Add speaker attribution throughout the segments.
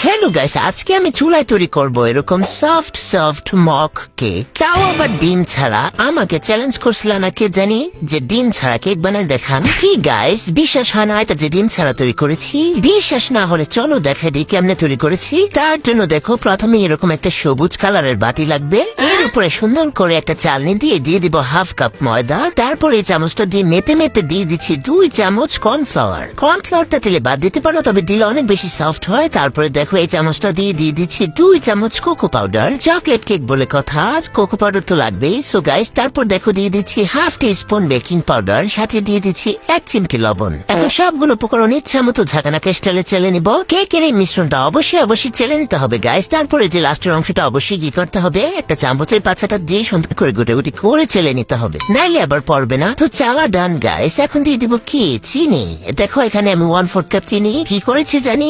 Speaker 1: Hello guys, আজকে আমি চুলায় তৈরি করব এরকম সফট সফট মক কেক, তাও আবার ডিম ছাড়া। আমাকে চ্যালেঞ্জ করছিল না কে জানি যে ডিম ছাড়া কেক বানায় দেখান। কি গাইস, বিশ্বাস হয় না এটা যে ডিম ছাড়া তৈরি করেছি? বিশ্বাস না হলে চলো দেখা দিই কেমনে তৈরি করেছি। তার জন্য দেখো, প্রথমে এরকম একটা সবুজ কালারের বাটি লাগবে। এর উপরে সুন্দর করে একটা চালনি দিয়ে দিব হাফ কাপ ময়দা। তারপর এই চামচটা দিয়ে মেপে মেপে দিয়ে দিচ্ছি 2 চামচ কর্নফ্লাওয়ার। কর্নফ্লাওয়ারটা দিলে বাদ দিতে পারো, তবে দিলে অনেক বেশি সফট হয়। তারপরে দেখো এই চামচটা দিয়ে দিচ্ছি 2 চামচ কোকো পাউডার। চকলেট কেক বলে কথা, কোকো পাউডার তো লাগবেই। সো গাইস, তারপর দেখো দিয়ে দিচ্ছি হাফ টি-স্পুন বেকিং পাউডার, সাথে দিয়ে দিচ্ছি 1 চিমটি লবণ। এখন সবগুলো উপকরণ ইচ্ছা মতো ঝাঁকানাকা স্টাইলে চেলে নিব। কেকের এই মিশ্রণটা অবশ্যই চেলে নিতে হবে গাইস। তারপরে যে লাস্টের অংশটা অবশ্যই কি করতে হবে, একটা চামচের পাছাটা দিয়ে সুন্দর করে গুটি করে চেলে নিতে হবে, নাইলে আবার পড়বে না। তো চালা ডান গাইস। এখন দিয়ে দিব কি চিনি। দেখো এখানে আমি 1/4 কাপ চিনি কি করেছি জানি,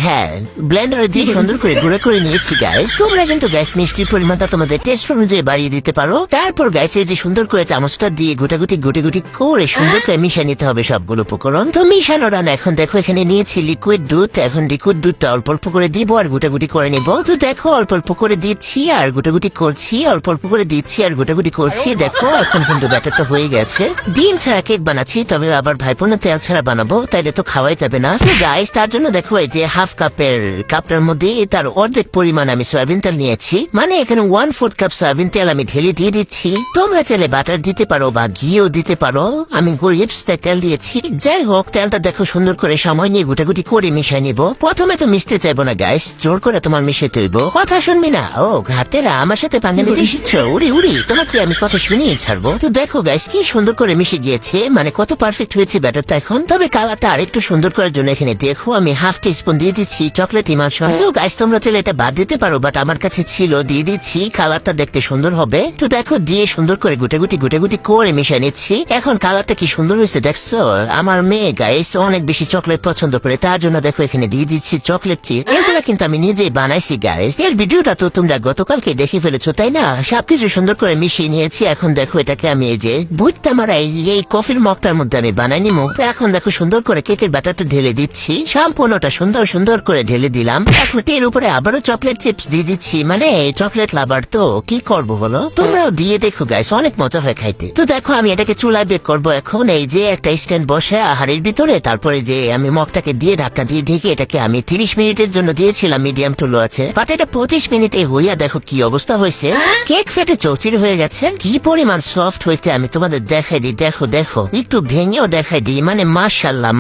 Speaker 1: হ্যাঁ, ব্লেন্ডারে দিয়ে সুন্দর করে গুঁড়ো করে নিয়েছি গাইস। তোমরা কিন্তু গ্যাস মিষ্টির পরিমাণটা তোমাদের টেস্ট অনুযায়ী বাড়িয়ে দিতে পারো। তারপর গাইস এই যে সুন্দর করে চামচটা দিয়ে গুটি করে সুন্দর করে মিশিয়ে নিতে হবে সবগুলো উপকরণ। তো মিশানো রান। এখন দেখো এখানে নিয়েছি লিকুইড দুধ। এখন লিকুইড দুধটা অল্প অল্প করে দিব আর গুটি করে নিব। তো দেখো অল্প অল্প করে দিচ্ছি আর গুটি করছি, অল্প অল্প করে দিচ্ছি আর গুটি করছি। দেখো এখন কিন্তু ব্যাটারটা হয়ে গেছে। ডিম ছাড়া কেক বানাচ্ছি, তবে আবার ভাইপোনা তেল ছাড়া বানাবো, তাইলে তো খাওয়াই যাবে না। সো গাইস, তার জন্য দেখো এই যে হাফ কাপটার মধ্যে তার অর্ধেক পরিমাণ আমি সয়াবিন তেল নিয়েছি। মানে এখানে 1/4 কাপ সয়াবিন তেল আমি ঢেলে দিয়ে দিচ্ছি। তোমরা চাইলে বাটার দিতে পারো বা ঘিও দিতে পারো, আমি গরিবস তেল দিয়েছি। যাই হোক, তেলটা দেখো সুন্দর করে সময় নিয়ে গুটি করে মিশিয়ে নিব। প্রথমে তো মিশতে চাইবো না গাইস, জোর করে তোমার মিশিয়ে তৈব। কথা শুনবি না? ও ঘাটেরা আমার সাথে পাঙ্গা নিতে শিখছো? উড়ি তোমাকে আমি কথা শুনিয়ে ছাড়বো। তো দেখো গাইস কি সুন্দর করে মিশে গিয়েছে, মানে কত পারফেক্ট হয়েছে ব্যাটারটা এখন। তবে কালারটা আরেকটু সুন্দর করার জন্য এখানে দেখো আমি হাফ টি-স্পুন দিয়ে দিচ্ছি চকলেট ইমালশন। তো গাইস তোমরা চাইলে এটা বাদ দিতে পারো, বাট আমার কাছে ছিল, দিয়ে দিচ্ছি। কালারটা দেখতে সুন্দর হবে। তো দেখো দিয়ে সুন্দর করে গুটি করে মিশিয়ে নিচ্ছি। এখন কালারটা কি সুন্দর হয়েছে দেখছো? আমার মেয়ে গাইস অনেক বেশি চকলেট পছন্দ করে, তার জন্য দেখো এখানে দিয়ে দিচ্ছি চকলেট চিপ। এগুলো কিন্তু আমি নিজেই বানাইছি গাইস। এর ভিডিওটা তো তোমরা গতকালকে দেখে ফেলেছো তাই না? সবকিছু সুন্দর করে মিশিয়ে নিয়েছি। এখন দেখো এটাকে আমি এই যে বুঝতে মারা এই কফির মগটার মধ্যে আমি বানাই নিবো। তো এখন দেখো সুন্দর করে কেকের ব্যাটারটা ঢেলে দিচ্ছি, সম্পূর্ণটা সুন্দর করে ঢেলে দিলাম। এখন এর উপরে আবারও চকলেট চিপস দিয়ে দিচ্ছি, মানে চকলেট লাভার তো কি করবো বলো, তোমরাও দিয়ে দেখো গাইস, অনেক মজা হয় খাইতে। তো দেখো আমি এটাকে চুলায় বেক করবো এখন। এই যে একটা স্ট্যান্ড বসে হাড়ির ভিতরে, তারপরে যে আমি মগটাকে দিয়ে ঢাকা দিয়ে ঢেকে এটাকে আমি 30 মিনিটের জন্য দিয়েছিলাম, মিডিয়াম টু লো আছে। বাট এটা 25 মিনিটে হইয়া দেখো কি অবস্থা হয়েছে। কেক ফেটে চৌচির হয়ে গেছে। কি পরিমাণ সফট হয়েছে আমি তোমাদের দেখাই দিই। দেখো একটু ভেঙেও দেখাই দিই, মানে মাশাল্লাহ।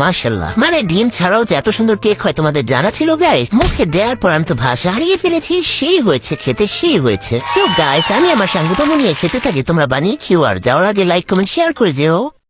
Speaker 1: মানে ডিম ছাড়াও যে এত সুন্দর কেক হয় তোমাদের জানা ছিল গাইস? মুখে দেওয়ার পর আমি তো ভাষা হারিয়ে ফেলেছি। সেই হয়েছে খেতে, সেই হয়েছে। সো গাইস, আমি আমার সাঙ্গুপামু নিয়ে খেতে থাকি, তোমরা বানিয়ে খেও। আর যাওয়ার আগে লাইক কমেন্ট শেয়ার করে যেও।